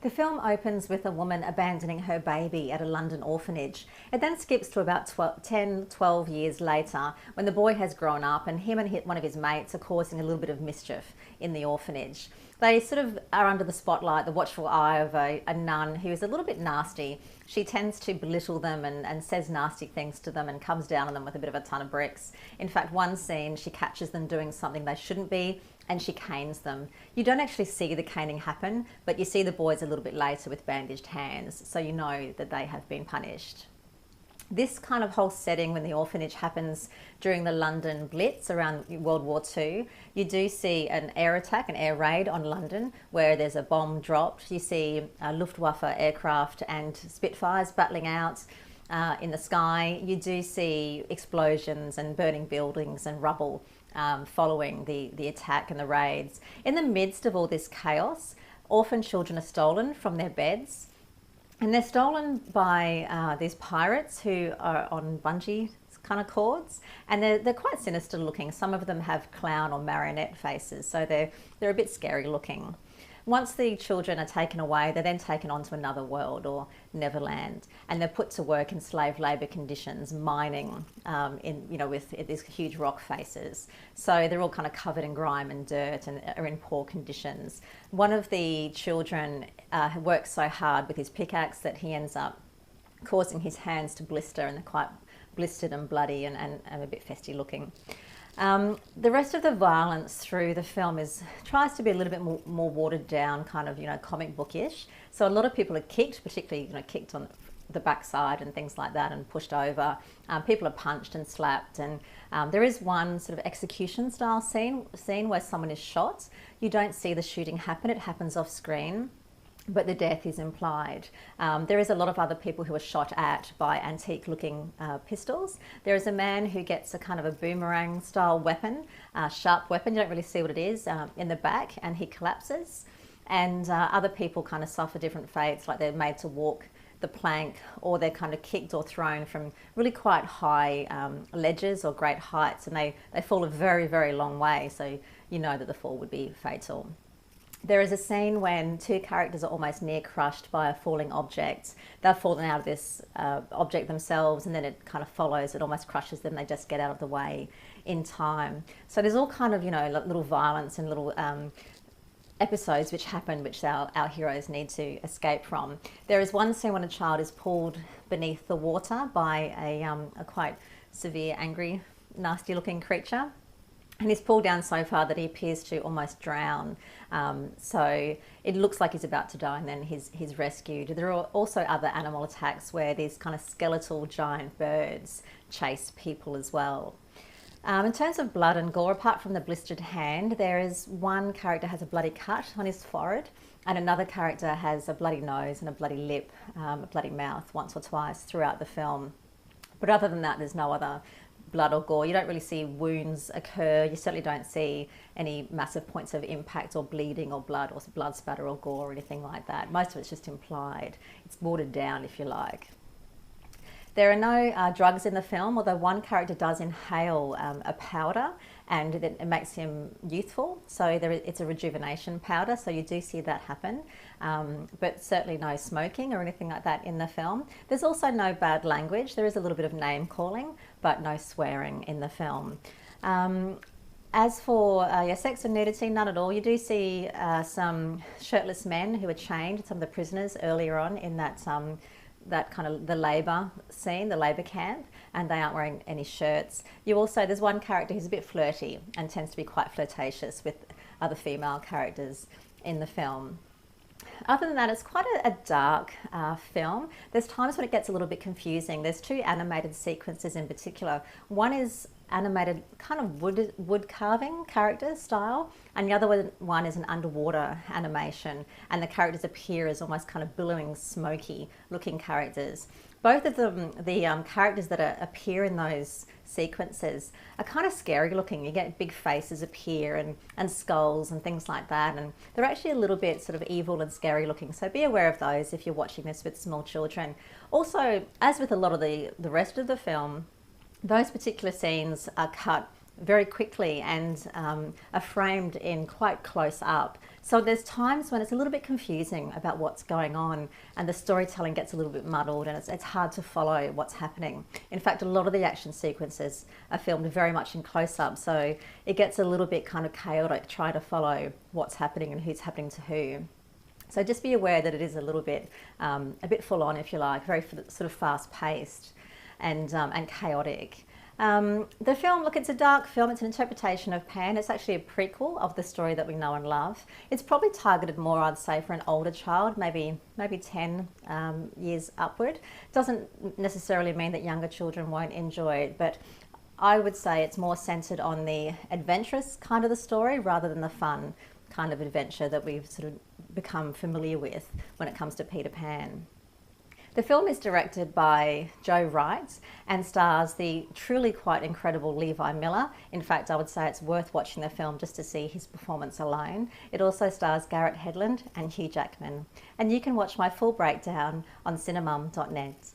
The film opens with a woman abandoning her baby at a London orphanage. It then skips to about 10-12 years later when the boy has grown up and him and one of his mates are causing a little bit of mischief in the orphanage. They sort of are under the spotlight, the watchful eye of a nun who is a little bit nasty. She tends to belittle them and says nasty things to them and comes down on them with a bit of a ton of bricks. In fact, one scene, she catches them doing something they shouldn't be and she canes them. You don't actually see the caning happen, but you see the boys a little bit later with bandaged hands, so you know that they have been punished. This kind of whole setting when the orphanage happens during the London Blitz around World War II, you do see an air attack, an air raid on London where there's a bomb dropped. You see Luftwaffe aircraft and Spitfires battling out in the sky. You do see explosions and burning buildings and rubble following the attack and the raids. In the midst of all this chaos, orphan children are stolen from their beds. And they're stolen by these pirates who are on bungee kind of cords, and they're quite sinister looking. Some of them have clown or marionette faces, so they're a bit scary looking. Once the children are taken away, they're then taken on to another world, or Neverland, and they're put to work in slave labour conditions, mining with these huge rock faces. So they're all kind of covered in grime and dirt and are in poor conditions. One of the children works so hard with his pickaxe that he ends up causing his hands to blister, and they're quite blistered and bloody and a bit festy looking. The rest of the violence through the film tries to be a little bit more watered down, kind of, comic bookish. So a lot of people are kicked, particularly, kicked on the backside and things like that, and pushed over. People are punched and slapped, and there is one sort of execution style scene where someone is shot. You don't see the shooting happen, it happens off screen, but the death is implied. There is a lot of other people who are shot at by antique looking pistols. There is a man who gets a kind of a boomerang style weapon, sharp weapon, you don't really see what it is, in the back, and he collapses. And other people kind of suffer different fates, like they're made to walk the plank, or they're kind of kicked or thrown from really quite high ledges or great heights, and they fall a very, very long way, so you know that the fall would be fatal. There is a scene when two characters are almost near crushed by a falling object. They've fallen out of this object themselves, and then it kind of follows, it almost crushes them, they just get out of the way in time. So there's all kind of, little violence and little episodes which happen, which our heroes need to escape from. There is one scene when a child is pulled beneath the water by a quite severe, angry, nasty looking creature. And he's pulled down so far that he appears to almost drown. So it looks like he's about to die, and then he's rescued. There are also other animal attacks where these kind of skeletal giant birds chase people as well. In terms of blood and gore, apart from the blistered hand, there is one character has a bloody cut on his forehead, and another character has a bloody nose and a bloody lip, a bloody mouth once or twice throughout the film. But other than that, there's no other blood or gore. You don't really see wounds occur. You certainly don't see any massive points of impact or bleeding or blood spatter or gore or anything like that. Most of it's just implied. It's watered down, if you like. There are no drugs in the film, although one character does inhale a powder, and it makes him youthful. So it's a rejuvenation powder, so you do see that happen. But certainly no smoking or anything like that in the film. There's also no bad language. There is a little bit of name calling, but no swearing in the film. As for sex and nudity, none at all. You do see some shirtless men who are chained, some of the prisoners earlier on in that kind of the labour scene, the labour camp, and they aren't wearing any shirts. There's one character who's a bit flirty and tends to be quite flirtatious with other female characters in the film. Other than that, it's quite a dark film. There's times when it gets a little bit confusing. There's two animated sequences in particular. One is animated kind of wood carving character style, and the other one is an underwater animation, and the characters appear as almost kind of billowing, smoky looking characters. Both of them, the characters that appear in those sequences are kind of scary looking. You get big faces appear and skulls and things like that, and they're actually a little bit sort of evil and scary looking, so be aware of those if you're watching this with small children. Also, as with a lot of the rest of the film, those particular scenes are cut very quickly and are framed in quite close up. So there's times when it's a little bit confusing about what's going on, and the storytelling gets a little bit muddled, and it's hard to follow what's happening. In fact, a lot of the action sequences are filmed very much in close-up, so it gets a little bit kind of chaotic trying to follow what's happening and who's happening to who. So just be aware that it is a bit full on, if you like, very sort of fast-paced and chaotic. The film, look, it's a dark film. It's an interpretation of Pan. It's actually a prequel of the story that we know and love. It's probably targeted more, I'd say, for an older child, maybe 10 years upward. Doesn't necessarily mean that younger children won't enjoy it, but I would say it's more centered on the adventurous kind of the story rather than the fun kind of adventure that we've sort of become familiar with when it comes to Peter Pan. The film is directed by Wright and stars the truly quite incredible Levi Miller. In fact, I would say it's worth watching the film just to see his performance alone. It also stars Garrett Hedlund and Hugh Jackman. And you can watch my full breakdown on cinemum.net.